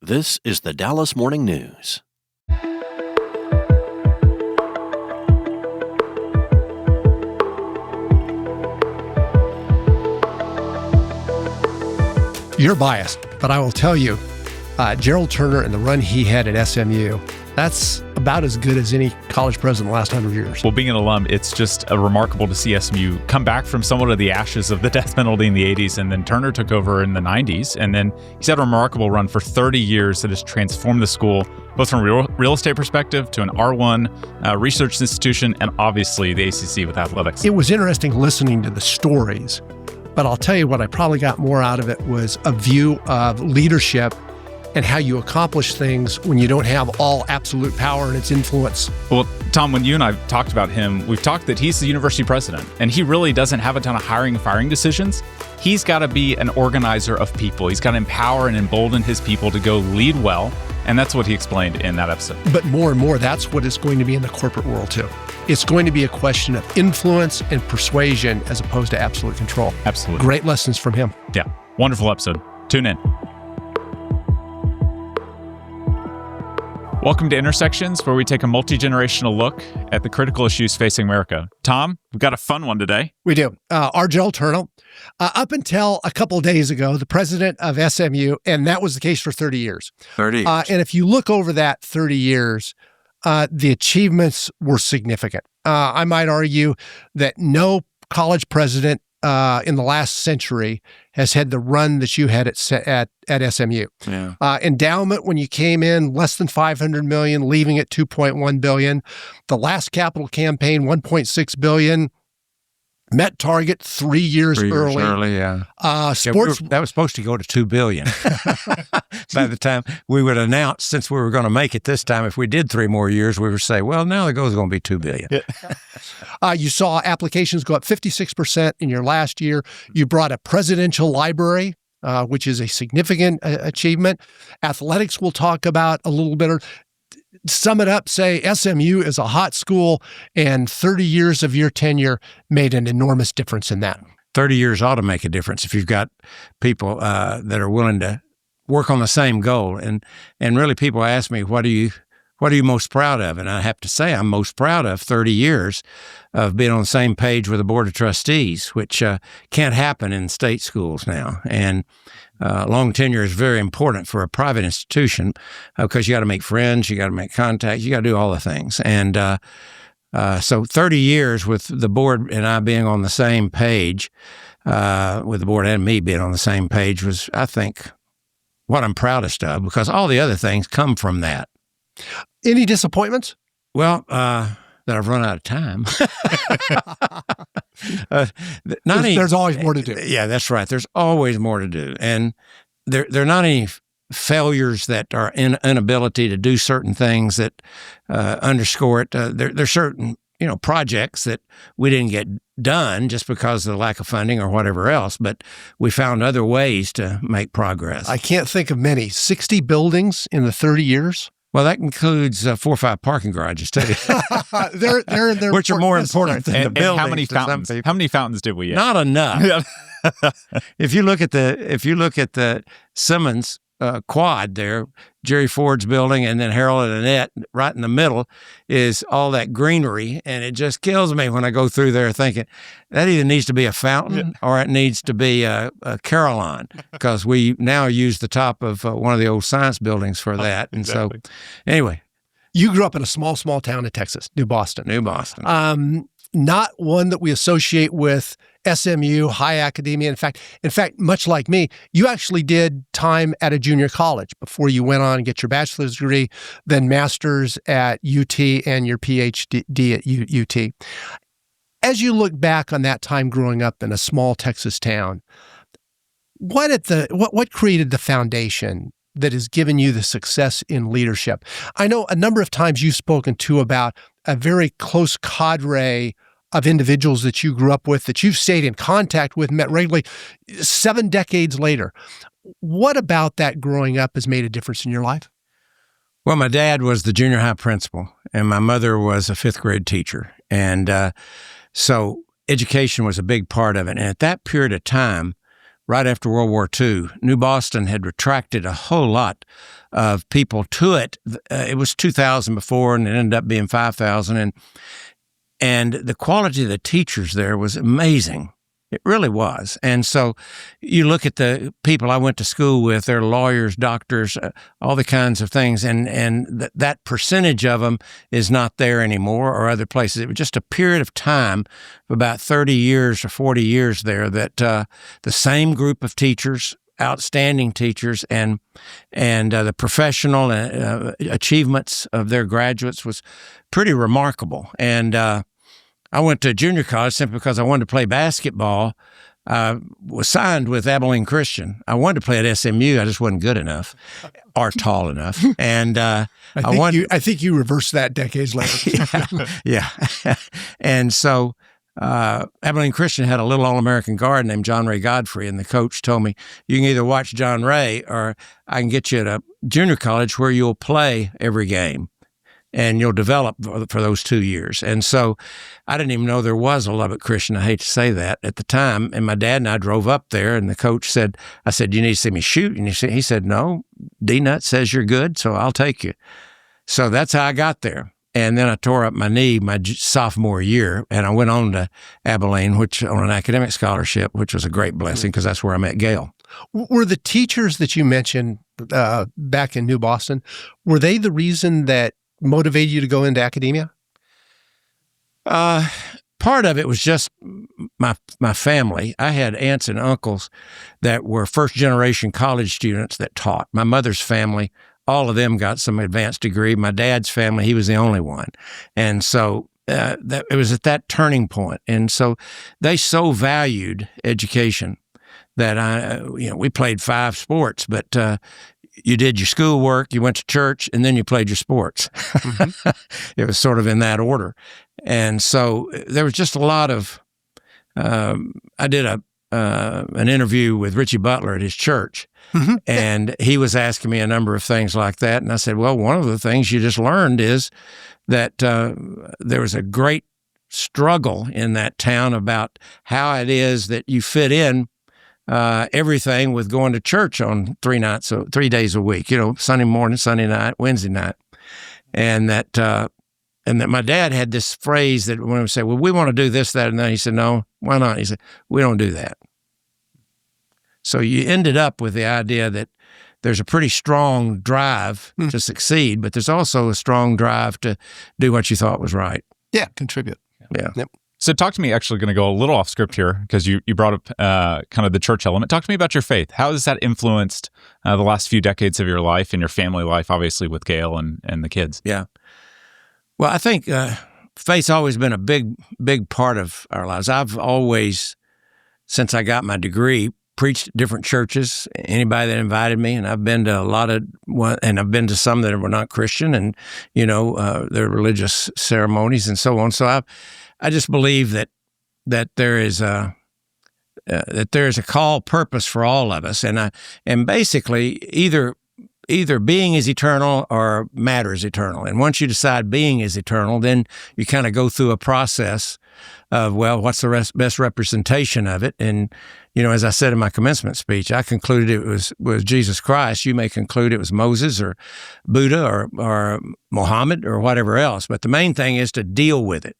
This is the Dallas Morning News. You're biased, but I will tell you, Gerald Turner and the run he had at SMU, that's about as good as any college president in the last 100 years. Well, being an alum, it's just remarkable to see SMU come back from somewhat of the ashes of the death penalty in the 80s, and then Turner took over in the 90s, and then he's had a remarkable run for 30 years that has transformed the school, both from a real estate perspective to an R1 research institution, and obviously the ACC with athletics. It was interesting listening to the stories, but I'll tell you what I probably got more out of it was a view of leadership and how you accomplish things when you don't have all absolute power and its influence. Well, Tom, when you and I have talked about him, we've talked that he's the university president, and he really doesn't have a ton of hiring and firing decisions. He's got to be an organizer of people. He's got to empower and embolden his people to go lead well, and that's what he explained in that episode. But more and more, that's what it's going to be in the corporate world, too. It's going to be a question of influence and persuasion as opposed to absolute control. Absolutely. Great lessons from him. Yeah, wonderful episode. Tune in. Welcome to Intersections, where we take a multi-generational look at the critical issues facing America. Tom, we've got a fun one today. We do. Our Gerald Turner, up until a couple of days ago, the president of SMU, and that was the case for 30 years. 30 years. And if you look over that 30 years, the achievements were significant. I might argue that no college president in the last century has had the run that you had at SMU. Yeah. Endowment, when you came in, less than $500 million, leaving at $2.1 billion. The last capital campaign, $1.6 billion. Met target 3 years early. Yeah. Sports. That was supposed to go to $2 billion. By the time we would announce, since we were going to make it this time, if we did 3 more years, we would say, well, now the goal is going to be $2 billion. You saw applications go up 56% in your last year. You brought a presidential library, which is a significant achievement. Athletics we'll talk about a little bit. Sum it up, say SMU is a hot school, and 30 years of your tenure made an enormous difference in that. 30 years ought to make a difference if you've got people that are willing to work on the same goal. And really, people ask me, what are you most proud of? And I have to say, I'm most proud of 30 years of being on the same page with the Board of Trustees, which can't happen in state schools now. And long tenure is very important for a private institution because you got to make friends, you got to make contacts, you got to do all the things. And so 30 years with the board and I being on the same page, with the board and me being on the same page was, I think, what I'm proudest of, because all the other things come from that. Any disappointments? Well, that I've run out of time. There's always more to do. Yeah, that's right. There's always more to do. And there are not any failures that are inability to do certain things that underscore it. There's certain projects that we didn't get done just because of the lack of funding or whatever else, but we found other ways to make progress. I can't think of many. 60 buildings in the 30 years? Well, that includes 4 or 5 parking garages too. they're which are more important than the buildings. How many fountains? How many fountains did we get? Not enough. If you look at the Simmons quad there, Jerry Ford's building, and then Harold and Annette, right in the middle is all that greenery, and it just kills me when I go through there thinking that either needs to be a fountain or it needs to be a Caroline, because we now use the top of one of the old science buildings for that. And exactly. So, anyway. You grew up in a small town in Texas, New Boston. Not one that we associate with SMU, high academia. In fact, much like me, you actually did time at a junior college before you went on and get your bachelor's degree, then master's at UT and your PhD at UT. As you look back on that time growing up in a small Texas town, what created the foundation that has given you the success in leadership? I know a number of times you've spoken to about a very close cadre of individuals that you grew up with, that you've stayed in contact with, met regularly 7 decades later. What about that growing up has made a difference in your life? Well, my dad was the junior high principal, and my mother was a 5th grade teacher. And so education was a big part of it. And at that period of time, right after World War II. New Boston had attracted a whole lot of people to it. It was 2,000 before, and it ended up being 5,000. And the quality of the teachers there was amazing. It really was. And so you look at the people I went to school with, they're lawyers, doctors, all the kinds of things. And that percentage of them is not there anymore or other places. It was just a period of time of about 30 years or 40 years there that the same group of teachers, outstanding teachers, and the professional achievements of their graduates was pretty remarkable. And I went to junior college simply because I wanted to play basketball. I was signed with Abilene Christian. I wanted to play at SMU. I just wasn't good enough or tall enough. And I think you reversed that decades later. yeah. And so Abilene Christian had a little All-American guard named John Ray Godfrey, and the coach told me, you can either watch John Ray or I can get you at a junior college where you'll play every game and you'll develop for those 2 years. And so I didn't even know there was a Lubbock Christian. I hate to say that at the time. And my dad and I drove up there, and the coach said, I said, you need to see me shoot. And he said, no, D-Nut says you're good, so I'll take you. So that's how I got there. And then I tore up my knee my sophomore year, and I went on to Abilene, which on an academic scholarship, which was a great blessing because that's where I met Gail. Were the teachers that you mentioned back in New Boston, were they the reason that motivated you to go into academia? Part of it was just my family. I had aunts and uncles that were first-generation college students that taught. My mother's family, all of them got some advanced degree. My dad's family, he was the only one. And so it was at that turning point. And so they so valued education that we played 5 sports, but you did your schoolwork, you went to church, and then you played your sports. Mm-hmm. It was sort of in that order. And so there was just a lot of, I did an interview with Richie Butler at his church, mm-hmm. and he was asking me a number of things like that. And I said, well, one of the things you just learned is that there was a great struggle in that town about how it is that you fit in everything with going to church on 3 days a week, Sunday morning, Sunday night, Wednesday night. And that my dad had this phrase that when we say, well, we want to do this, that, and that, he said, no, why not? He said, we don't do that. So you ended up with the idea that there's a pretty strong drive to succeed, but there's also a strong drive to do what you thought was right. Yeah, contribute. Yeah. Yep. So talk to me, actually going to go a little off script here because you brought up kind of the church element. Talk to me about your faith. How has that influenced the last few decades of your life and your family life, obviously with Gail and the kids? Yeah. Well, I think faith's always been a big part of our lives. I've always, since I got my degree, preached at different churches, anybody that invited me, and I've been to a lot of and I've been to some that were not Christian, and their religious ceremonies and so on. So I just believe that there is a call purpose for all of us, and basically either being is eternal or matter is eternal. And once you decide being is eternal, then you kind of go through a process of, well, what's the best representation of it? And, as I said in my commencement speech, I concluded it was Jesus Christ. You may conclude it was Moses or Buddha or Muhammad or whatever else. But the main thing is to deal with it.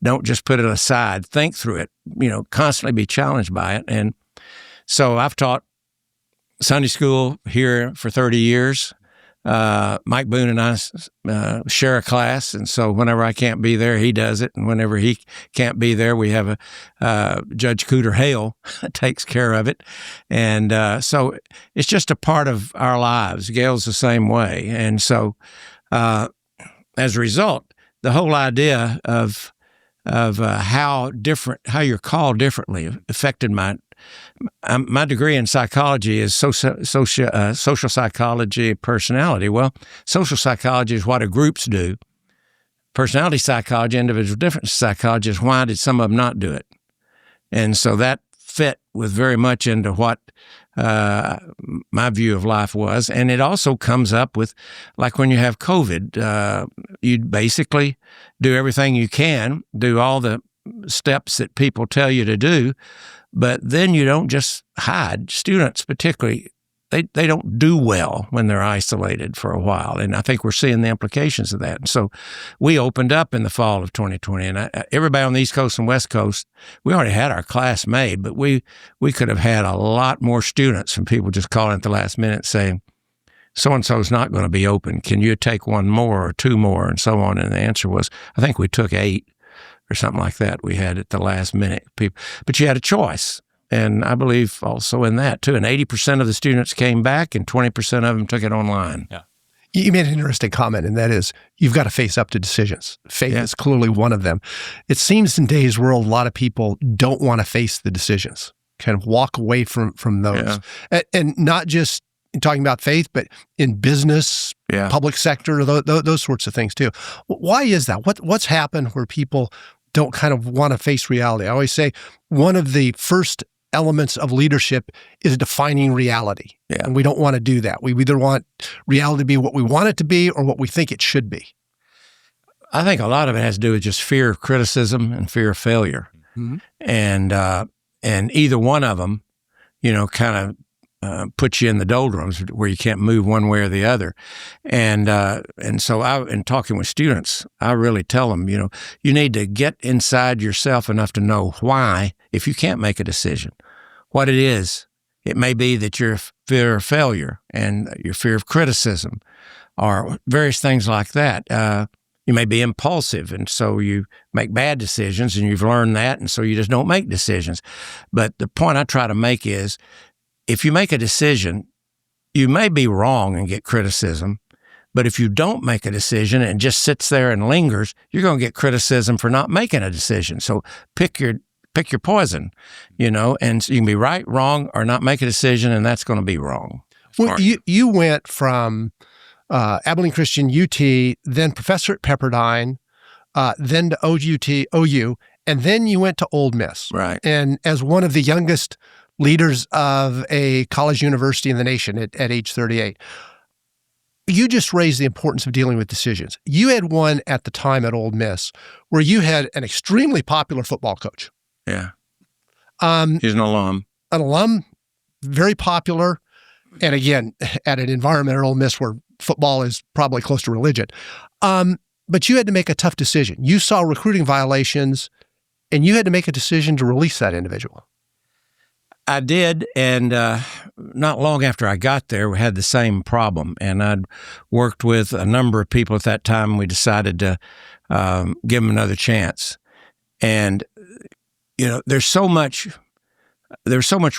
Don't just put it aside. Think through it, constantly be challenged by it. And so I've taught Sunday school here for 30 years. Mike Boone and I share a class, and so whenever I can't be there, he does it. And whenever he can't be there, we have Judge Cooter Hale takes care of it. And so it's just a part of our lives. Gail's the same way. And so as a result, the whole idea of how you're called differently affected my degree in psychology is social psychology, personality. Well, social psychology is what groups do. Personality psychology, individual difference psychology is why did some of them not do it? And so that fit with very much into what my view of life was. And it also comes up with, like when you have COVID, you basically do everything you can, do all the steps that people tell you to do, But then you don't just hide. Students particularly, they don't do well when they're isolated for a while. And I think we're seeing the implications of that. And so we opened up in the fall of 2020. And everybody on the East Coast and West Coast, we already had our class made, but we could have had a lot more students from people just calling at the last minute saying, so-and-so's not going to be open. Can you take one more or two more and so on? And the answer was, I think we took 8 or something like that. We had at the last minute people, but you had a choice. And I believe also in that too. And 80% of the students came back and 20% of them took it online. Yeah. You made an interesting comment, and that is you've got to face up to decisions. Faith is clearly one of them. It seems in today's world, a lot of people don't want to face the decisions, kind of walk away from those. Yeah. And not just talking about faith, but in business, public sector, those sorts of things too. Why is that? What's happened where people don't kind of want to face reality? I always say one of the first elements of leadership is defining reality. Yeah. And we don't want to do that. We either want reality to be what we want it to be or what we think it should be. I think a lot of it has to do with just fear of criticism and fear of failure. Mm-hmm. And either one of them, kind of puts you in the doldrums where you can't move one way or the other. And so in talking with students, I really tell them, you need to get inside yourself enough to know why, if you can't make a decision, what it is. It may be that your fear of failure and your fear of criticism or various things like that. You may be impulsive, and so you make bad decisions, and you've learned that, and so you just don't make decisions. But the point I try to make is, if you make a decision, you may be wrong and get criticism, but if you don't make a decision and it just sits there and lingers, you're going to get criticism for not making a decision. So pick your poison, and so you can be right, wrong, or not make a decision, and that's going to be wrong. Well, you went from Abilene Christian, UT, then professor at Pepperdine, then to OU, and then you went to Ole Miss. Right. And as one of the youngest leaders of a college university in the nation at age 38, you just raised the importance of dealing with decisions. You had one at the time at Ole Miss where you had an extremely popular football coach. Yeah. He's an alum. An alum, very popular. And again, at an environment at Ole Miss where football is probably close to religion. But you had to make a tough decision. You saw recruiting violations, and you had to make a decision to release that individual. I did, and not long after I got there, we had the same problem. And I'd worked with a number of people at that time, and we decided to give them another chance. And there's so much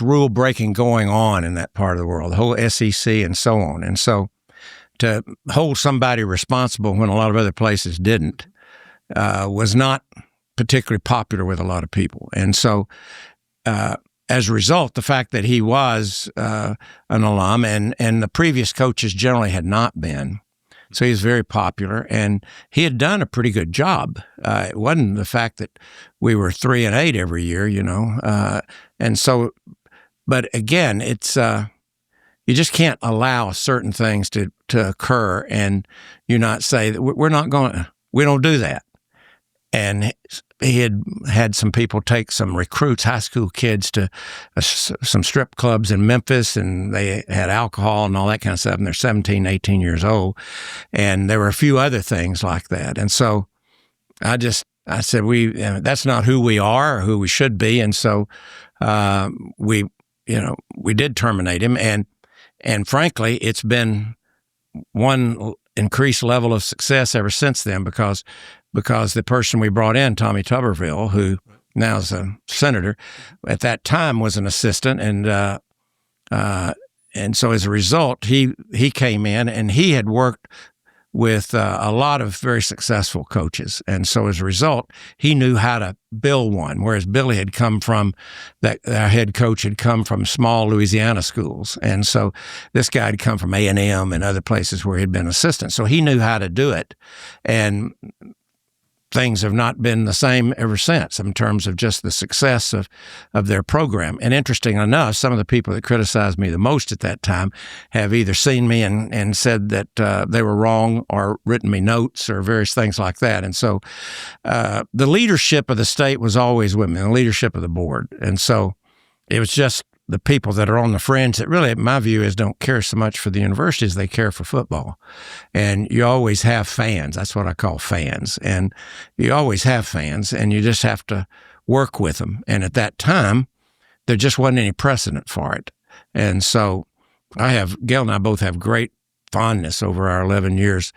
rule breaking going on in that part of the world, the whole SEC and so on. And so to hold somebody responsible when a lot of other places didn't was not particularly popular with a lot of people. And so as a result, the fact that he was an alum and the previous coaches generally had not been, so he was very popular, and he had done a pretty good job. It wasn't the fact that we were 3-8 every year, and so. But again, it's you just can't allow certain things to occur, and you not say that we don't do that. And he had some people take some recruits, high school kids, to some strip clubs in Memphis, and they had alcohol and all that kind of stuff, and they're 17, 18 years old. And there were a few other things like that. And so I said, that's not who we are or who we should be. And so we did terminate him. And frankly, it's been one increased level of success ever since then because the person we brought in, Tommy Tuberville, who now is a senator, at that time was an assistant, and so as a result, he came in and he had worked with a lot of very successful coaches, and so as a result, he knew how to build one. Whereas Billy had come from our head coach had come from small Louisiana schools, and so this guy had come from A&M and other places where he'd been assistant, so he knew how to do it, and things have not been the same ever since in terms of just the success of their program. And interesting enough, some of the people that criticized me the most at that time have either seen me and said that they were wrong or written me notes or various things like that. And so the leadership of the state was always with me, the leadership of the board. And so it was just the people that are on the fringe that really, my view is, don't care so much for the universities, they care for football. And you always have fans. That's what I call fans. And you always have fans, and you just have to work with them. And at that time, there just wasn't any precedent for it. And so Gail and I both have great fondness over our 11 years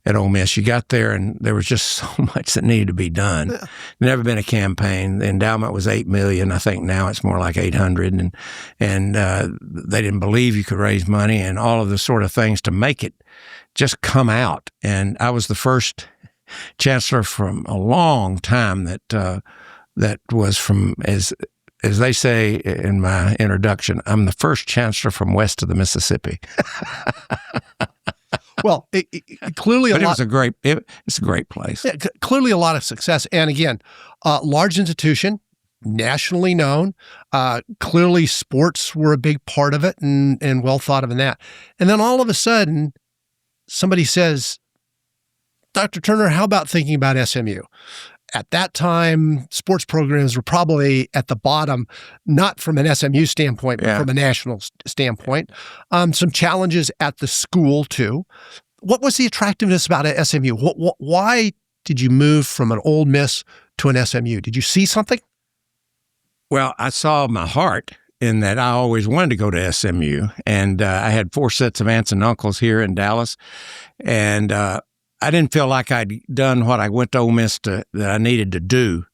at Ole Miss. You got there, and there was just so much that needed to be done. Yeah. Never been a campaign. The endowment was $8 million. I think now it's more like 800. And they didn't believe you could raise money and all of the sort of things to make it just come out. And I was the first chancellor from a long time that was from, as they say in my introduction, I'm the first chancellor from west of the Mississippi. Well, clearly it's a great place. Yeah, clearly a lot of success. And again, large institution, nationally known. Clearly sports were a big part of it and well thought of in that. And then all of a sudden, somebody says, Dr. Turner, how about thinking about SMU? At that time, sports programs were probably at the bottom, not from an SMU standpoint, but from a national standpoint. Some challenges at the school, too. What was the attractiveness about SMU? Why did you move from an Ole Miss to an SMU? Did you see something? Well, I saw my heart in that I always wanted to go to SMU. And I had 4 sets of aunts and uncles here in Dallas. And I didn't feel like I'd done what I went to Ole Miss that I needed to do.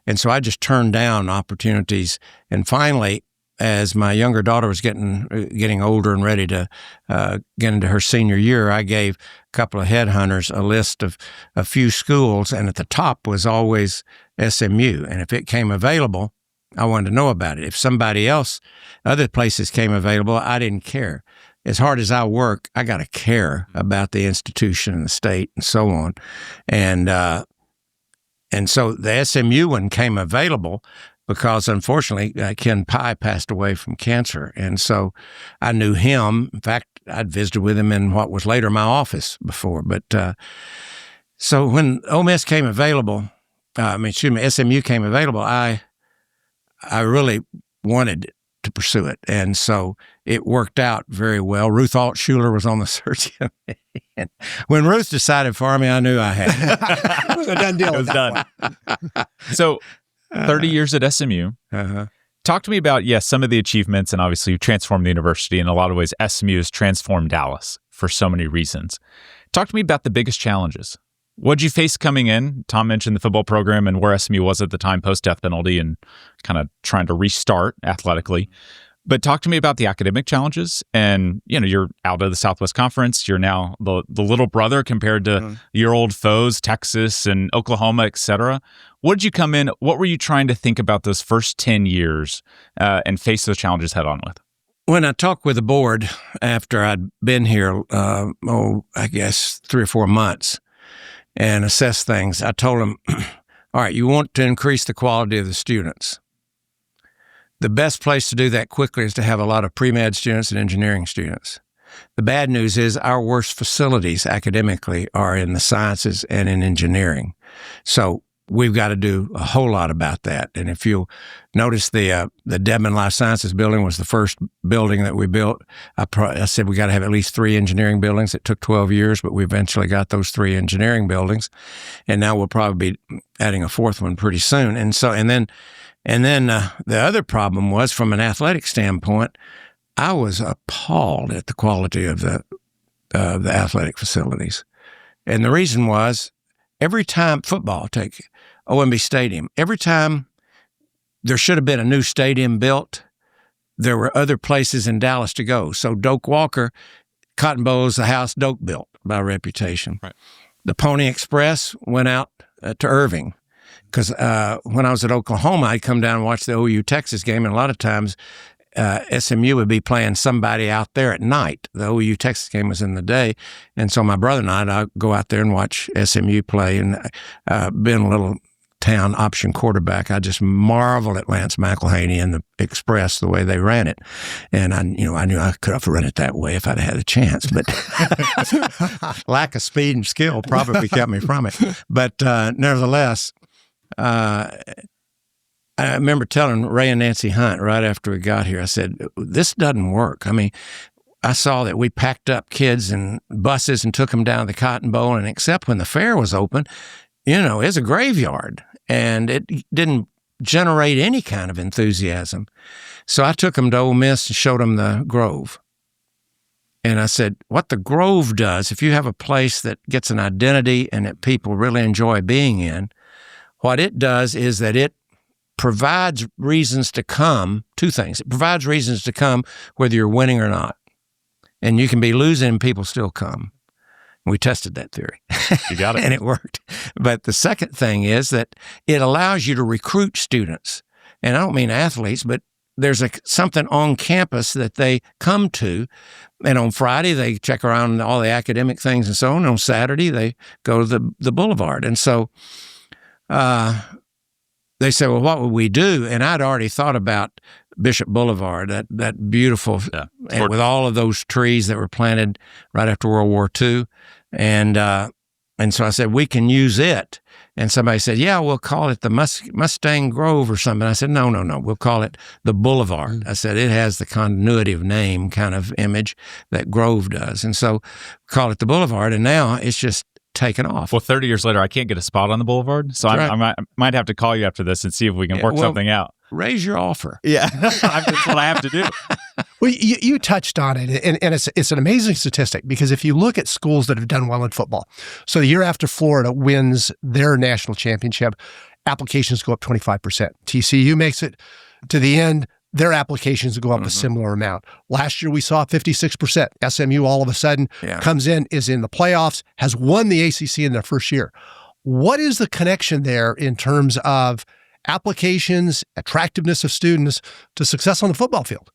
And so I just turned down opportunities. And finally, as my younger daughter was getting older and ready to get into her senior year, I gave a couple of headhunters a list of a few schools, and at the top was always SMU. And if it came available, I wanted to know about it. If somebody else, other places came available, I didn't care. As hard as I work, I got to care about the institution and the state and so on. And so the SMU one came available because, unfortunately, Ken Pye passed away from cancer. And so I knew him. In fact, I'd visited with him in what was later my office before. But so when Ole Miss came available, SMU came available, I really wanted to pursue it. And so it worked out very well. Ruth Altshuler was on the search committee. And when Ruth decided for me, I knew I had. It was a done deal. It was done. So 30 years at SMU. Talk to me about, some of the achievements, and obviously you transformed the university. In a lot of ways, SMU has transformed Dallas for so many reasons. Talk to me about the biggest challenges. What did you face coming in? Tom mentioned the football program and where SMU was at the time post-death penalty and kind of trying to restart athletically. But talk to me about the academic challenges. And, you're out of the Southwest Conference. You're now the little brother compared to your old foes, Texas and Oklahoma, et cetera. What did you come in? What were you trying to think about those first 10 years and face those challenges head on with? When I talked with the board after I'd been here, I guess 3 or 4 months, and assess things, I told them, all right, you want to increase the quality of the students. The best place to do that quickly is to have a lot of pre-med students and engineering students. The bad news is our worst facilities academically are in the sciences and in engineering. So we've got to do a whole lot about that. And if you'll notice, the Dedman Life Sciences building was the first building that we built. I said we got to have at least 3 engineering buildings. It took 12 years, but we eventually got those 3 engineering buildings. And now we'll probably be adding a 4th one pretty soon. And then the other problem was, from an athletic standpoint, I was appalled at the quality of the athletic facilities. And the reason was, every time football, take OMB Stadium, every time there should have been a new stadium built, there were other places in Dallas to go. So Doak Walker, Cotton Bowl is the house Doak built by reputation. Right. The Pony Express went out to Irving. Because when I was at Oklahoma, I'd come down and watch the OU Texas game, and a lot of times SMU would be playing somebody out there at night. The OU Texas game was in the day, and so my brother and I'd go out there and watch SMU play. And being a little town option quarterback, I just marveled at Lance McElhaney and the Express, the way they ran it. And I knew I could have run it that way if I'd had a chance, but lack of speed and skill probably kept me from it. But nevertheless, I remember telling Ray and Nancy Hunt right after we got here, I said, this doesn't work. I mean, I saw that we packed up kids in buses and took them down to the Cotton Bowl, and except when the fair was open, it's a graveyard, and it didn't generate any kind of enthusiasm. So I took them to Ole Miss and showed them the Grove. And I said, what the Grove does, if you have a place that gets an identity and that people really enjoy being in, what it does is that it provides reasons to come, two things. It provides reasons to come whether you're winning or not. And you can be losing and people still come. We tested that theory. You got it. And it worked. But the second thing is that it allows you to recruit students. And I don't mean athletes, but there's something on campus that they come to. And on Friday, they check around all the academic things and so on. And on Saturday, they go to the boulevard. And so they said, well, what would we do? And I'd already thought about Bishop Boulevard, that beautiful, and with all of those trees that were planted right after World War II. And so I said, we can use it. And somebody said, yeah, we'll call it the Mustang Grove or something. I said, no, we'll call it the Boulevard. I said, it has the continuity of name kind of image that Grove does. And so call it the Boulevard. And now it's just taken off. Well, 30 years later, I can't get a spot on the Boulevard. So I might have to call you after this and see if we can work something out. Raise your offer. Yeah, that's what I have to do. Well, you touched on it, and it's an amazing statistic because if you look at schools that have done well in football, so the year after Florida wins their national championship, applications go up 25%. TCU makes it to the end, their applications go up a similar amount. Last year, we saw 56%. SMU all of a sudden comes in, is in the playoffs, has won the ACC in their first year. What is the connection there in terms of applications, attractiveness of students to success on the football field?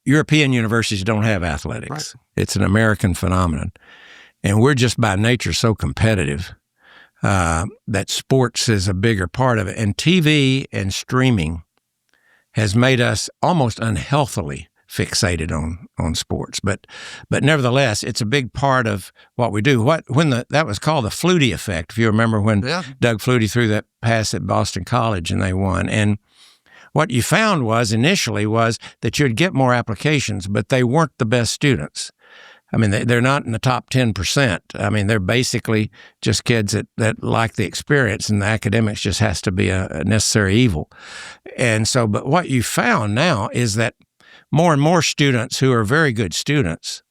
European universities don't have athletics. Right. It's an American phenomenon. And we're just by nature so competitive that sports is a bigger part of it. And TV and streaming has made us almost unhealthily fixated on sports. But nevertheless, it's a big part of what we do. That was called the Flutie effect, if you remember when Doug Flutie threw that pass at Boston College and they won. And what you found initially was that you'd get more applications, but they weren't the best students. I mean, they're not in the top 10%. I mean, they're basically just kids that like the experience, and the academics just has to be a necessary evil. And so, but what you found now is that more and more students who are very good students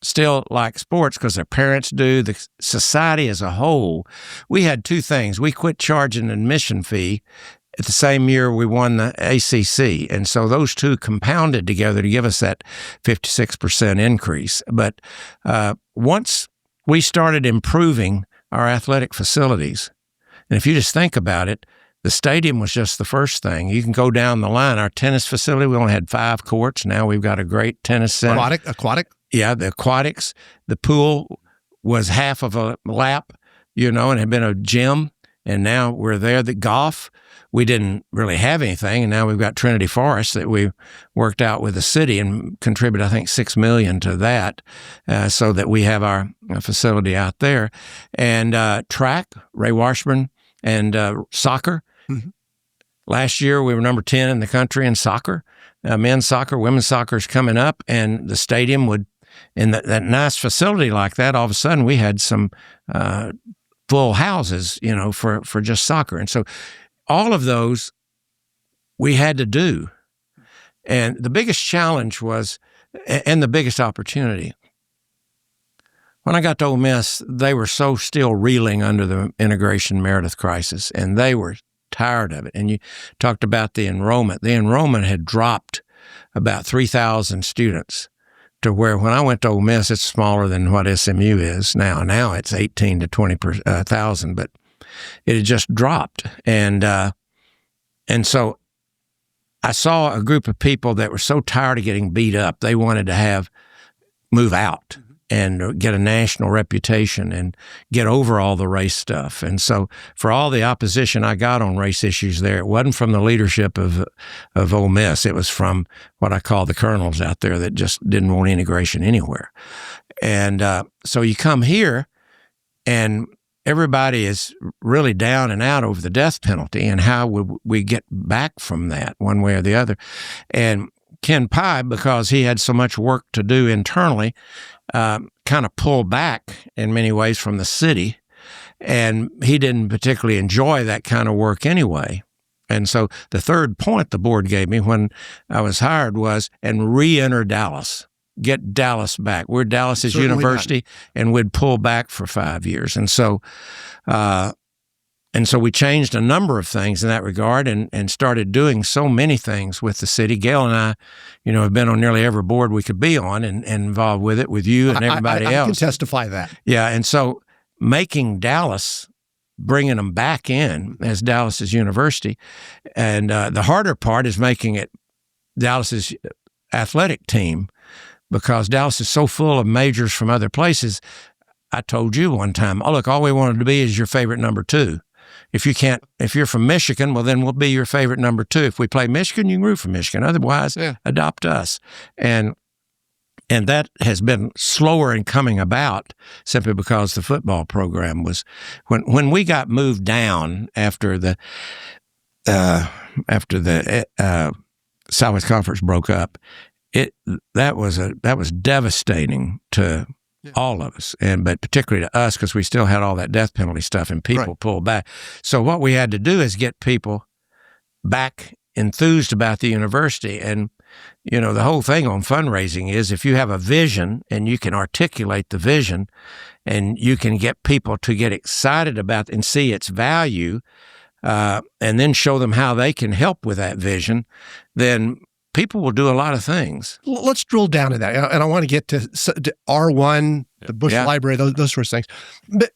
still like sports because their parents do, the society as a whole. We had two things. We quit charging an admission fee at the same year we won the ACC. And so those two compounded together to give us that 56% increase. But once we started improving our athletic facilities, and if you just think about it, the stadium was just the first thing. You can go down the line. Our tennis facility, we only had 5 courts. Now we've got a great tennis center. Aquatic? Yeah, the aquatics. The pool was half of a lap, and had been a gym. And now we're there. The golf, we didn't really have anything. And now we've got Trinity Forest that we worked out with the city and contributed, I think, $6 million to that so that we have our facility out there. And track, Ray Washburn, and soccer. Mm-hmm. Last year, we were number 10 in the country in soccer. Men's soccer, women's soccer is coming up, and the stadium would, in that nice facility like that, all of a sudden we had some full houses, for just soccer. And so all of those we had to do. And the biggest challenge was, and the biggest opportunity, when I got to Ole Miss, they were so still reeling under the integration Meredith crisis, and they were tired of it. And you talked about the enrollment. The enrollment had dropped about 3,000 students to where when I went to Ole Miss, it's smaller than what SMU is now. Now it's 18 to 20,000, but it had just dropped. And so I saw a group of people that were so tired of getting beat up, they wanted to move out and get a national reputation and get over all the race stuff. And so for all the opposition I got on race issues there, it wasn't from the leadership of Ole Miss. It was from what I call the colonels out there that just didn't want integration anywhere. And so you come here, and everybody is really down and out over the death penalty, and how would we get back from that one way or the other? And Ken Pye, because he had so much work to do internally, kind of pulled back in many ways from the city, and he didn't particularly enjoy that kind of work anyway. And so the third point the board gave me when I was hired was, and re-enter Dallas. Get Dallas back. We're Dallas's university, and we'd pull back for 5 years. And so we changed a number of things in that regard, and started doing so many things with the city. Gail and I, have been on nearly every board we could be on, and involved with it, with you and everybody else. I can testify that. Yeah, and so making Dallas, bringing them back in as Dallas's university, and the harder part is making it Dallas's athletic team, because Dallas is so full of majors from other places. I told you one time, look, all we wanted to be is your favorite number 2. If you're from Michigan, well, then we'll be your favorite number 2. If we play Michigan, you can root for Michigan. Otherwise, adopt us. And that has been slower in coming about, simply because the football program was, when we got moved down after the Southwest Conference broke up, that was devastating to all of us, but particularly to us, because we still had all that death penalty stuff, and people pulled back. So what we had to do is get people back enthused about the university. And the whole thing on fundraising is, if you have a vision and you can articulate the vision, and you can get people to get excited about and see its value, and then show them how they can help with that vision, then people will do a lot of things. Let's drill down to that. And I want to get to R1, the Bush Library, those sorts of things.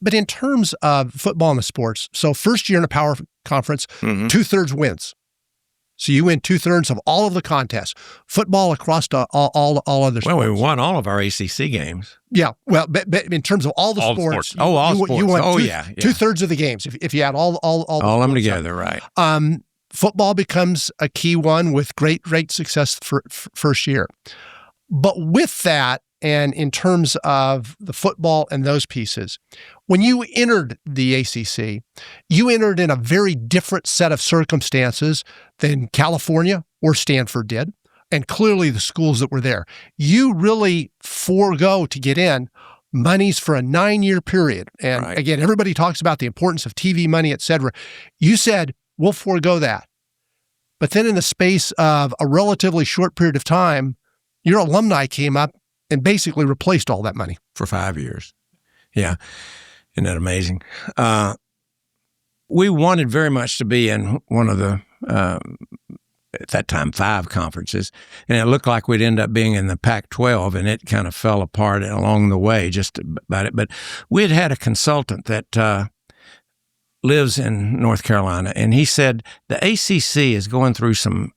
But in terms of football and the sports, so first year in a power conference, 2/3 wins. So you win 2/3 of all of the contests. Football across all other sports. Well, we won all of our ACC games. Yeah. Well, but in terms of all the sports. All sports. You won 2/3 of the games, if you add all of them together, right. Football becomes a key one with great success for first year. But with that, and in terms of the football and those pieces, when you entered the ACC, you entered in a very different set of circumstances than California or Stanford did, and clearly the schools that were there. You really forego to get in monies for a 9-year period. And again, everybody talks about the importance of TV money, et cetera. You said, we'll forego that. But then in the space of a relatively short period of time, your alumni came up and basically replaced all that money. For 5 years. Yeah. Isn't that amazing? We wanted very much to be in one of the, at that time, 5 conferences. And it looked like we'd end up being in the Pac-12, and it kind of fell apart along the way just about it. But we had a consultant that lives in North Carolina, and he said the ACC is going through some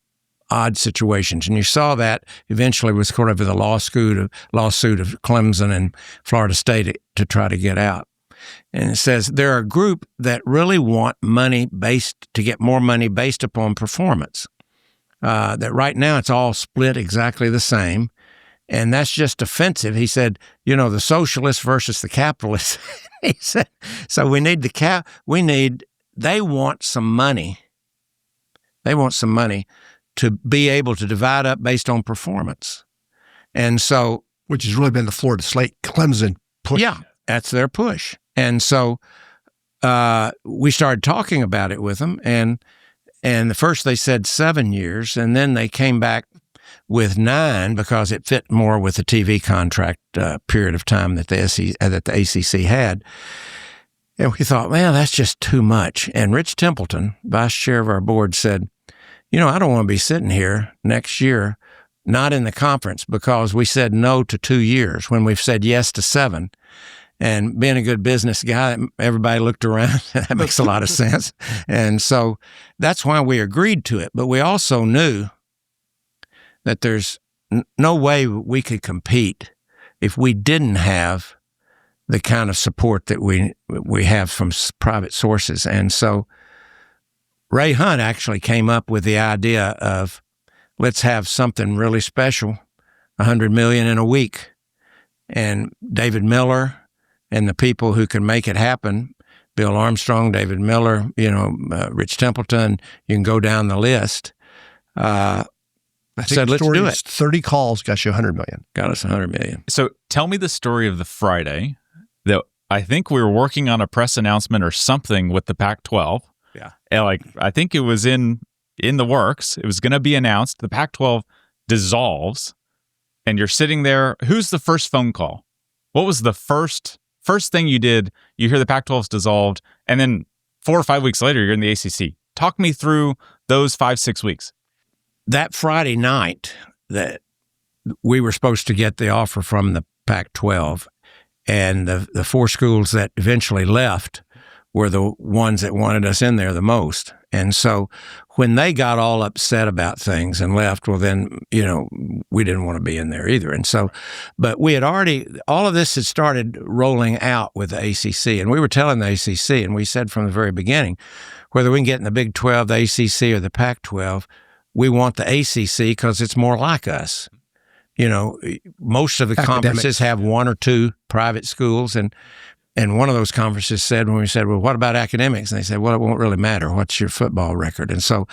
odd situations, and you saw that eventually was sort of the lawsuit of Clemson and Florida State to try to get out. And it says there are a group that really want to get more money based upon performance. That right now it's all split exactly the same. And that's just offensive. He said, the socialists versus the capitalists. He said, so we need they want some money. They want some money to be able to divide up based on performance. And so, which has really been the Florida State Clemson push. Yeah, that's their push. And so we started talking about it with them. And the first they said 7 years, and then they came back with 9 because it fit more with the TV contract period of time that the ACC had. And we thought, man, that's just too much. And Rich Templeton, vice chair of our board, said, I don't want to be sitting here next year, not in the conference, because we said no to 2 years when we've said yes to 7. And being a good business guy, everybody looked around. That makes a lot of sense. And so that's why we agreed to it. But we also knew that there's no way we could compete if we didn't have the kind of support that we have from private sources. And so Ray Hunt actually came up with the idea of, let's have something really special, $100 million in a week. And David Miller and the people who can make it happen Bill Armstrong, David Miller, Rich Templeton. You can go down the list. I said, let's do it. 30 calls got you $100 million. Got us $100 million. So tell me the story of the Friday that I think we were working on a press announcement or something with the Pac-12. Yeah. And I think it was in the works. It was going to be announced. The Pac-12 dissolves, and you're sitting there. Who's the first phone call? What was the first thing you did? You hear the Pac-12's dissolved, and then 4 or 5 weeks later, you're in the ACC. Talk me through those 5-6 weeks. That Friday night that we were supposed to get the offer from the Pac-12, and the 4 schools that eventually left were the ones that wanted us in there the most. And so when they got all upset about things and left, well, then, we didn't want to be in there either. And so, but we had all of this had started rolling out with the ACC. And we were telling the ACC, and we said from the very beginning, whether we can get in the Big 12, the ACC, or the Pac-12, we want the ACC because it's more like us. Most of the conferences have 1 or 2 private schools, and one of those conferences said, when we said, well, what about academics? And they said, well, it won't really matter. What's your football record? And so,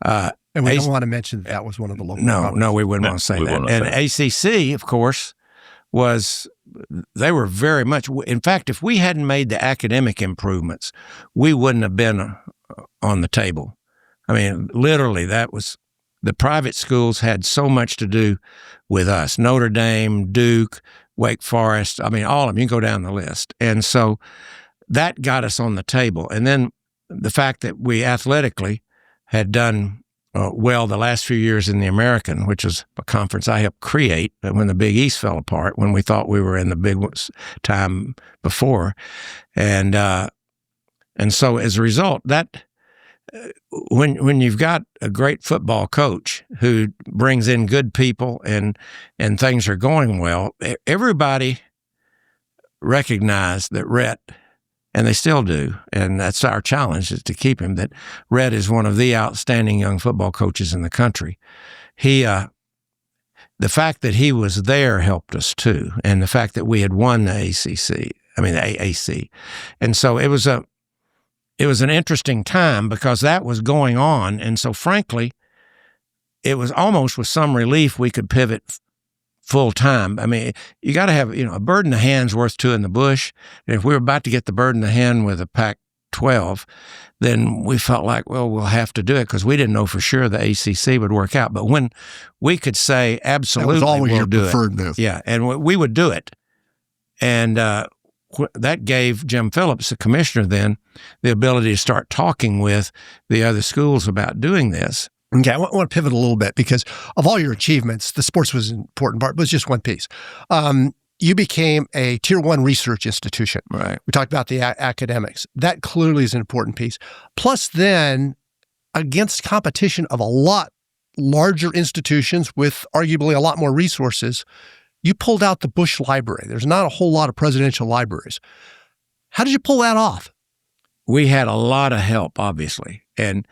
and we don't want to mention that was one of the local conferences. No, we wouldn't want to say that. And ACC, of course, they were very much, in fact, if we hadn't made the academic improvements, we wouldn't have been on the table. I mean, literally, the private schools had so much to do with us. Notre Dame, Duke, Wake Forest, all of them, you can go down the list. And so that got us on the table. And then the fact that we athletically had done well the last few years in the American, which is a conference I helped create when the Big East fell apart, when we thought we were in the big time before. And so as a result, that when you've got a great football coach who brings in good people and things are going well, everybody recognized that Rhett, and they still do, and that's our challenge, is to keep him, that Rhett is one of the outstanding young football coaches in the country. The fact that he was there helped us too, and the fact that we had won the AAC. And so it was an interesting time because that was going on. And so, frankly, it was almost with some relief we could pivot full time. You got to have, a bird in the hand's worth 2 in the bush. And if we were about to get the bird in the hand with the Pac-12, then we felt like, well, we'll have to do it because we didn't know for sure the ACC would work out. But when we could say, absolutely, that was always we'll your do preferred it. move. Yeah, and we would do it. And that gave Jim Phillips, the commissioner then, the ability to start talking with the other schools about doing this. Okay, I want to pivot a little bit because of all your achievements, the sports was an important part, but it's just one piece. You became a Tier 1 research institution. Right. We talked about the academics. That clearly is an important piece. Plus then, against competition of a lot larger institutions with arguably a lot more resources, you pulled out the Bush Library. There's not a whole lot of presidential libraries. How did you pull that off? We had a lot of help, obviously. And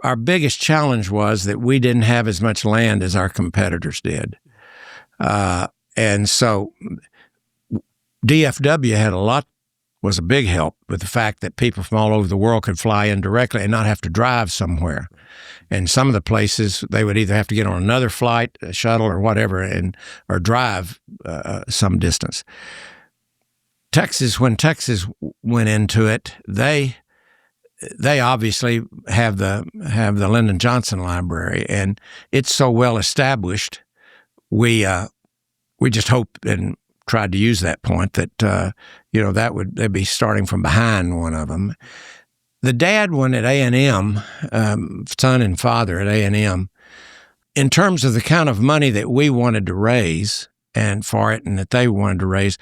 our biggest challenge was that we didn't have as much land as our competitors did. And so DFW was a big help with the fact that people from all over the world could fly in directly and not have to drive somewhere. And some of the places, they would either have to get on another flight, a shuttle or whatever, or drive some distance. When Texas went into it, they obviously have the Lyndon Johnson Library, and it's so well established. We just hoped and tried to use that point that they'd be starting from behind one of them. The dad one at A&M, son and father at A&M, in terms of the kind of money that we wanted to raise and for it and that they wanted to raise,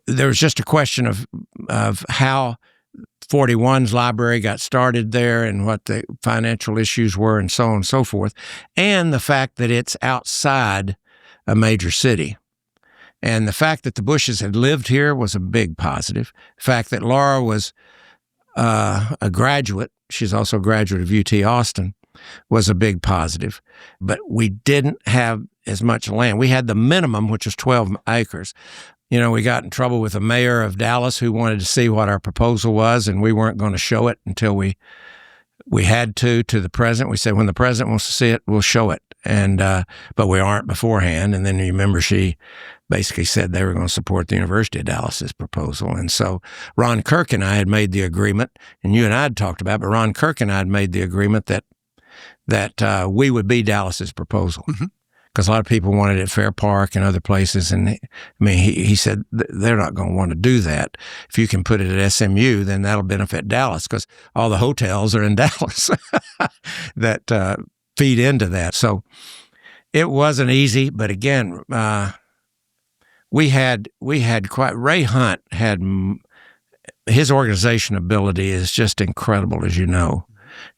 there was just a question of how 41's library got started there and what the financial issues were and so on and so forth, and the fact that it's outside a major city. And the fact that the Bushes had lived here was a big positive. The fact that Laura was a graduate, she's also a graduate of UT Austin, was a big positive. But we didn't have as much land. We had the minimum, which was 12 acres. we got in trouble with the mayor of Dallas who wanted to see what our proposal was, and we weren't going to show it until we had to the president. We said, when the president wants to see it, we'll show it. And but we aren't beforehand. And then you remember she basically said they were going to support the University of Dallas's proposal. And so Ron Kirk and I had made the agreement, and you and I had talked about it, but Ron Kirk and I had made the agreement that we would be Dallas's proposal. Because a lot of people wanted it at Fair Park and other places. And he said they're not going to want to do that. If you can put it at SMU, then that'll benefit Dallas because all the hotels are in Dallas that feed into that. So it wasn't easy. But again, we had Ray Hunt had, his organization ability is just incredible, as you know.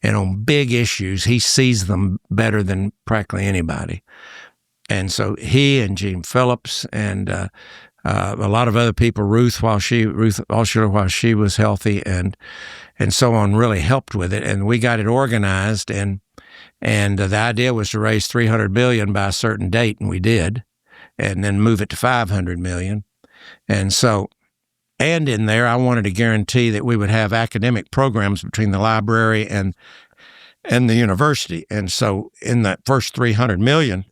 And on big issues, he sees them better than practically anybody. And so he and Gene Phillips and a lot of other people, Ruth Altshuler while she was healthy and so on, really helped with it. And we got it organized. And the idea was to raise $300 million by a certain date, and we did, and then move it to $500 million. And so, and in there, I wanted to guarantee that we would have academic programs between the library and the university. And so in that first $300 million,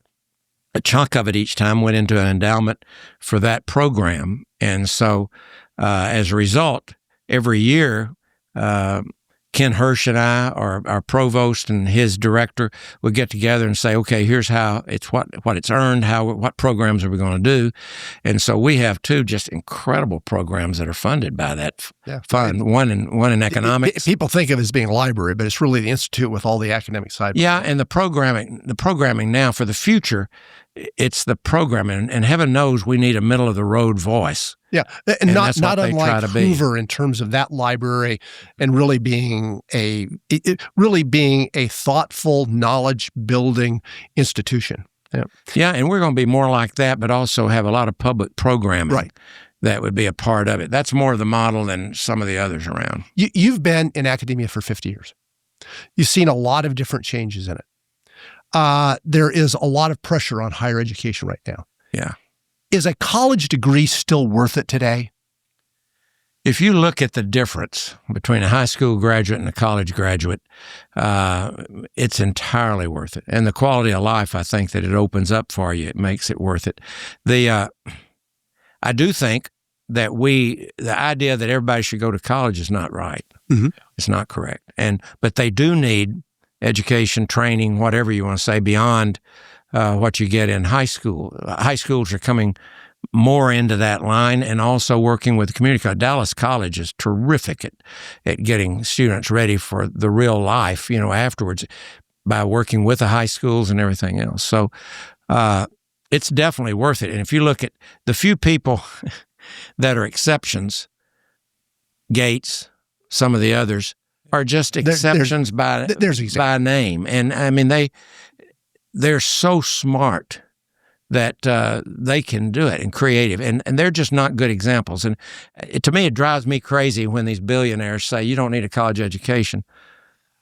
a chunk of it each time went into an endowment for that program. And so as a result, every year, Ken Hirsch and I, our provost and his director, would get together and say, okay, here's how it's what it's earned, what programs are we going to do. And so we have two just incredible programs that are funded by that fund, one in economics. People think of it as being a library, but it's really the institute with all the academic side. Yeah, and the programming now for the future, it's the programming, and heaven knows we need a middle-of-the-road voice. Yeah, and not unlike Hoover in terms of that library and really being a thoughtful, knowledge-building institution. Yeah, and we're going to be more like that, but also have a lot of public programming that would be a part of it. That's more of the model than some of the others around. You've been in academia for 50 years. You've seen a lot of different changes in it. There is a lot of pressure on higher education right now. Yeah. Is a college degree still worth it today? If you look at the difference between a high school graduate and a college graduate, it's entirely worth it. And the quality of life, I think, that it opens up for you, it makes it worth it. I do think that the idea that everybody should go to college is not right. Mm-hmm. It's not correct. But they do need education, training, whatever you want to say, beyond what you get in high school. High schools are coming more into that line and also working with the community. Dallas College is terrific at getting students ready for the real life, afterwards by working with the high schools and everything else. So it's definitely worth it. And if you look at the few people that are exceptions, Gates, some of the others, are just exceptions by name. And I mean, they're so smart that they can do it and creative. And they're just not good examples. And to me, it drives me crazy when these billionaires say, you don't need a college education.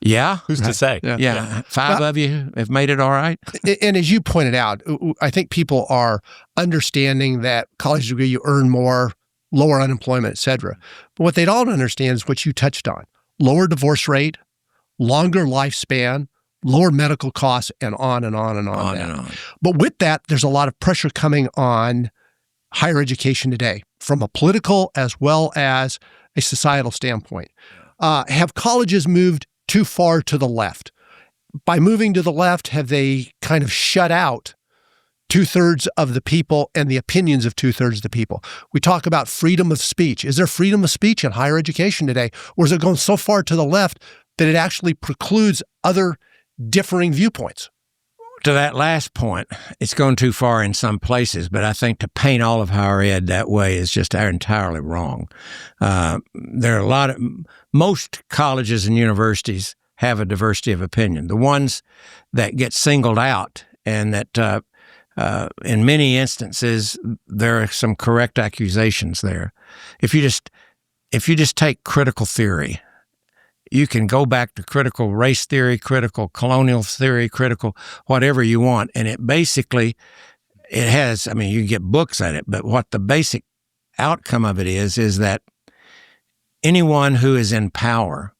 Yeah. Who's to say? Yeah. Five of you have made it all right. And as you pointed out, I think people are understanding that college degree, you earn more, lower unemployment, et cetera. But what they don't understand is what you touched on. Lower divorce rate, longer lifespan, lower medical costs, and on and on and on. And on. But with that, there's a lot of pressure coming on higher education today from a political as well as a societal standpoint. Have colleges moved too far to the left? By moving to the left, have they kind of shut out two-thirds of the people and the opinions of two-thirds of the people? We talk about freedom of speech. Is there freedom of speech in higher education today? Or is it going so far to the left that it actually precludes other differing viewpoints? To that last point, it's going too far in some places, but I think to paint all of higher ed that way is just entirely wrong. There are most colleges and universities have a diversity of opinion. The ones that get singled out and that in many instances, there are some correct accusations there. If you just take critical theory, you can go back to critical race theory, critical colonial theory, critical whatever you want, and it has, you can get books at it, but what the basic outcome of it is that anyone who is in power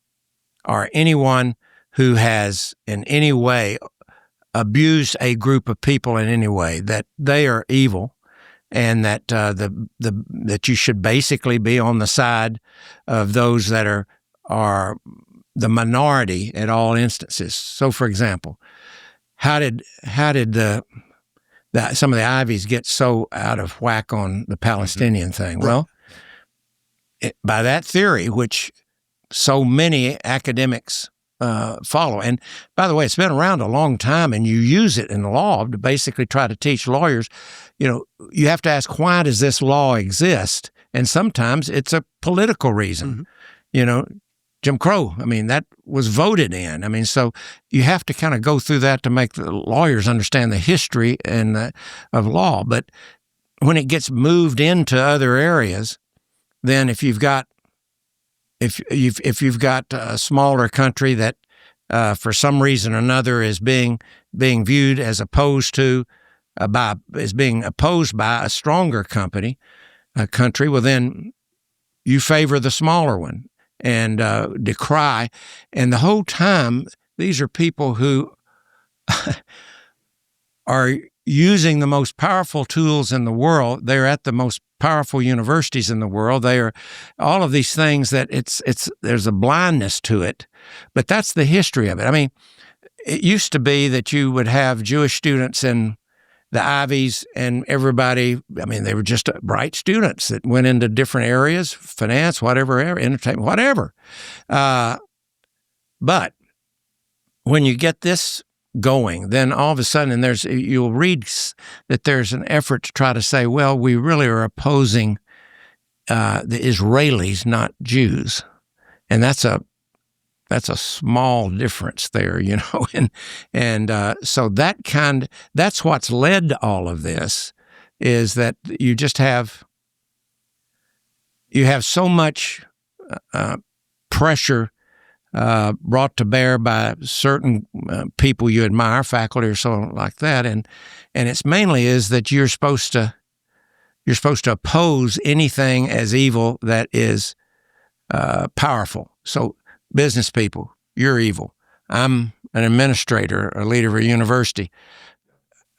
or anyone who has in any way abused a group of people in any way, that they are evil, and that that you should basically be on the side of those that are the minority at all instances. So, for example, how did some of the Ivies get so out of whack on the Palestinian thing? Right. Well, by that theory, which so many academics follow. And by the way, it's been around a long time, and you use it in law to basically try to teach lawyers, you have to ask, why does this law exist? And sometimes it's a political reason. Jim Crow, that was voted in. So you have to kind of go through that to make the lawyers understand the history of law. But when it gets moved into other areas, then if you've got a smaller country that for some reason or another is being viewed as opposed to being opposed by a stronger country, well, then you favor the smaller one and decry. And the whole time, these are people who are using the most powerful tools in the world. They're at the most powerful universities in the world. They are all of these things that there's a blindness to it, but that's the history of it. It used to be that you would have Jewish students in the Ivies and everybody, they were just bright students that went into different areas, finance, whatever, entertainment, whatever. But when you get this going, then all of a sudden, you'll read that there's an effort to try to say, well, we really are opposing the Israelis, not Jews, and that's a small difference there, and so that's what's led to all of this, is that you have so much pressure brought to bear by certain people you admire, faculty or so like that, and it's mainly is that you're supposed to oppose anything as evil that is powerful. So business people, you're evil. I'm an administrator, a leader of a university.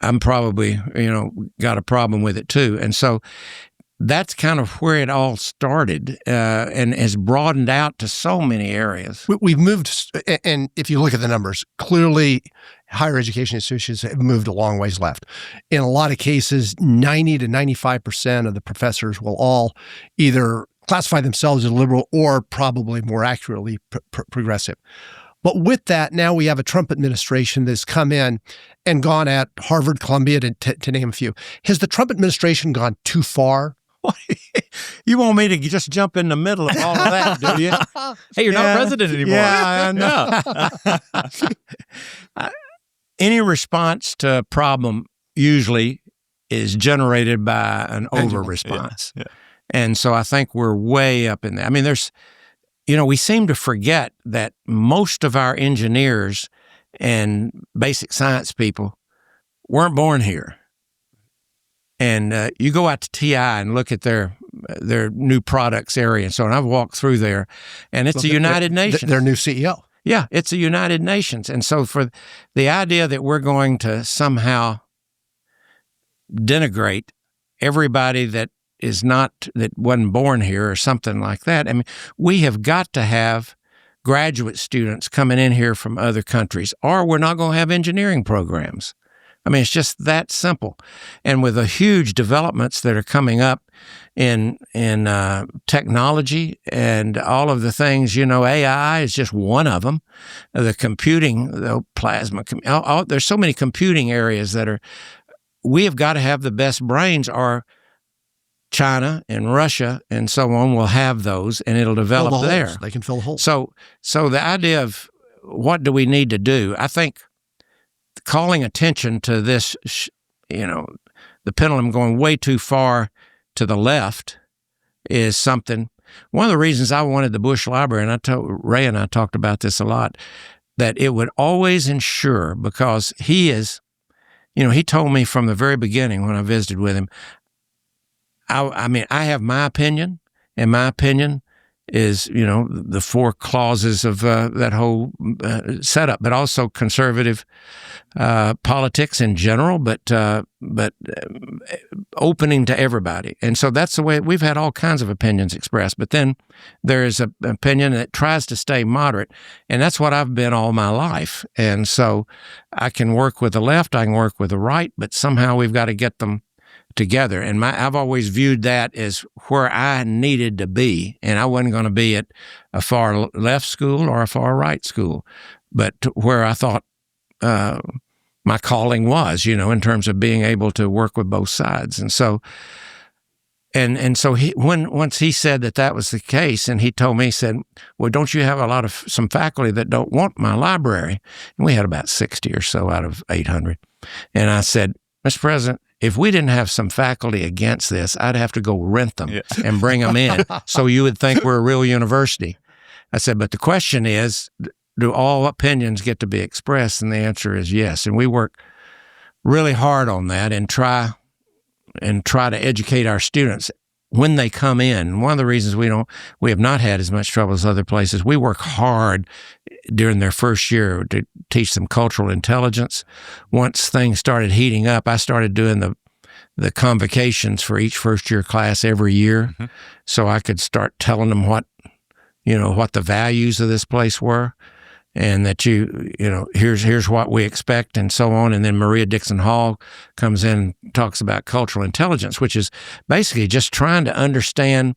I'm probably got a problem with it too, and so that's kind of where it all started and has broadened out to so many areas. We've moved, and if you look at the numbers, clearly higher education institutions have moved a long ways left. In a lot of cases, 90 to 95% of the professors will all either classify themselves as liberal or probably more accurately progressive. But with that, now we have a Trump administration that's come in and gone at Harvard, Columbia, to name a few. Has the Trump administration gone too far? You want me to just jump in the middle of all of that, do you? Hey, you're not president anymore. Yeah, I know. Any response to a problem usually is generated by an over-response. Yeah. And so I think we're way up in there. We seem to forget that most of our engineers and basic science people weren't born here. And you go out to TI and look at their new products area and so on. I've walked through there, and it's a United Nations. Their new CEO. Yeah, it's a United Nations. And so for the idea that we're going to somehow denigrate everybody that wasn't born here or something like that, we have got to have graduate students coming in here from other countries, or we're not going to have engineering programs. It's just that simple. And with the huge developments that are coming up in technology and all of the things, AI is just one of them. The computing, the plasma, there's so many computing areas we have got to have the best brains, or China and Russia and so on will have those, and it'll develop there. They can fill the holes. So the idea of what do we need to do, I think calling attention to this, the pendulum going way too far to the left is something. One of the reasons I wanted the Bush Library, and Ray and I talked about this a lot, that it would always ensure, because he told me from the very beginning when I visited with him, I mean, I have my opinion, and my opinion is, the 4 clauses of that whole setup, but also conservative politics in general, but opening to everybody. And so that's the way we've had all kinds of opinions expressed. But then there is an opinion that tries to stay moderate, and that's what I've been all my life. And so I can work with the left, I can work with the right, but somehow we've got to get them together. And I've always viewed that as where I needed to be. And I wasn't going to be at a far left school or a far right school, but where I thought my calling was, in terms of being able to work with both sides. And so, so once he said that was the case, and he told me, he said, well, don't you have some faculty that don't want my library? And we had about 60 or so out of 800. And I said, Mr. President, if we didn't have some faculty against this, I'd have to go rent them and bring them in so you would think we're a real university. I said, but the question is, do all opinions get to be expressed? And the answer is yes. And we work really hard on that and try to educate our students when they come in. One of the reasons we have not had as much trouble as other places, we work hard during their first year to teach them cultural intelligence. Once things started heating up, I started doing the convocations for each first-year class every year, so I could start telling them what the values of this place were, and that here's what we expect, and so on. And then Maria Dixon Hall comes in and talks about cultural intelligence, which is basically just trying to understand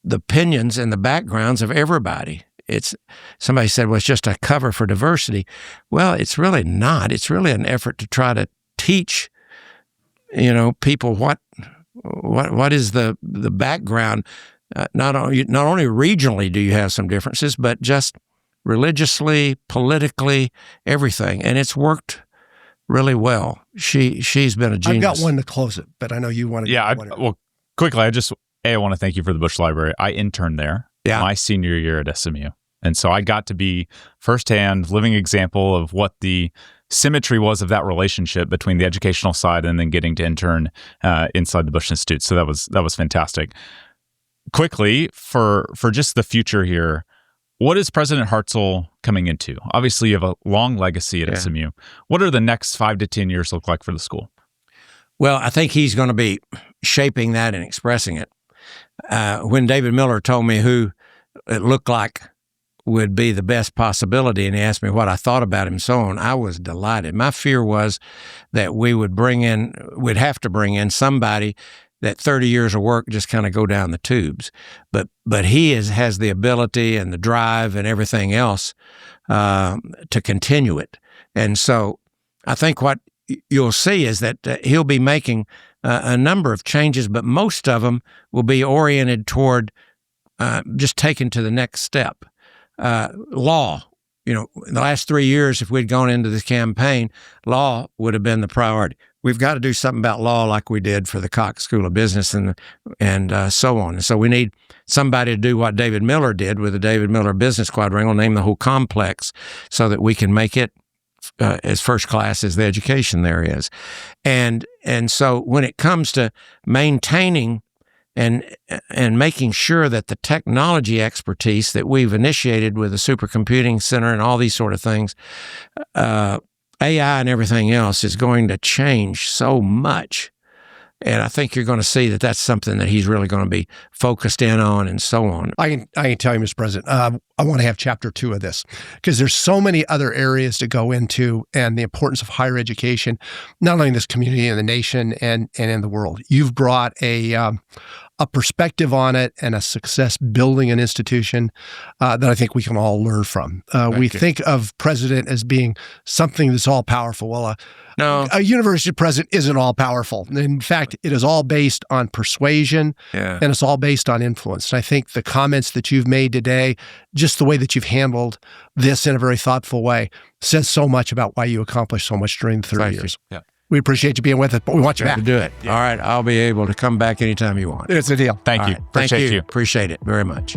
the opinions and the backgrounds of everybody. Somebody said, well, it's just a cover for diversity. Well, it's really not. It's really an effort to try to teach, people what is the background. Not only regionally do you have some differences, but just religiously, politically, everything. And it's worked really well. She's been a genius. I've got one to close it, but I know you want to. Yeah. Well, quickly, I want to thank you for the Bush Library. I interned there my senior year at SMU. And so I got to be firsthand living example of what the symmetry was of that relationship between the educational side and then getting to intern inside the Bush Institute. So that was fantastic. Quickly, for just the future here, what is President Hartzell coming into? Obviously, you have a long legacy at SMU. What are the next 5 to 10 years look like for the school? Well, I think he's going to be shaping that and expressing it. When David Miller told me who it looked like would be the best possibility, and he asked me what I thought about him and so on, I was delighted. My fear was that we'd have to bring in somebody that 30 years of work just kind of go down the tubes. But he has the ability and the drive and everything else to continue it. And so I think what you'll see is that he'll be making a number of changes, but most of them will be oriented toward just taking to the next step. Law, in the last 3 years, if we'd gone into this campaign, law would have been the priority. We've got to do something about law like we did for the Cox School of Business and so on. And so we need somebody to do what David Miller did with the David Miller Business Quadrangle, name the whole complex, so that we can make it as first class as the education there is. And so when it comes to maintaining and making sure that the technology expertise that we've initiated with the supercomputing center and all these sort of things, AI and everything else is going to change so much. And I think you're going to see that that's something that he's really going to be focused in on and so on. I can tell you, Mr. President, I want to have chapter 2 of this because there's so many other areas to go into and the importance of higher education, not only in this community, in the nation, and in the world. You've brought a perspective on it and a success building an institution that I think we can all learn from. We think of president as being something that's all powerful. Well, no, a university president isn't all powerful. In fact, it is all based on persuasion and it's all based on influence. And I think the comments that you've made today, just the way that you've handled this in a very thoughtful way, says so much about why you accomplished so much during the 30 years. Yeah. We appreciate you being with us, but we want you back to do it. Yeah. All right. I'll be able to come back anytime you want. It's a deal. Thank you. Right. Appreciate you. Appreciate it very much.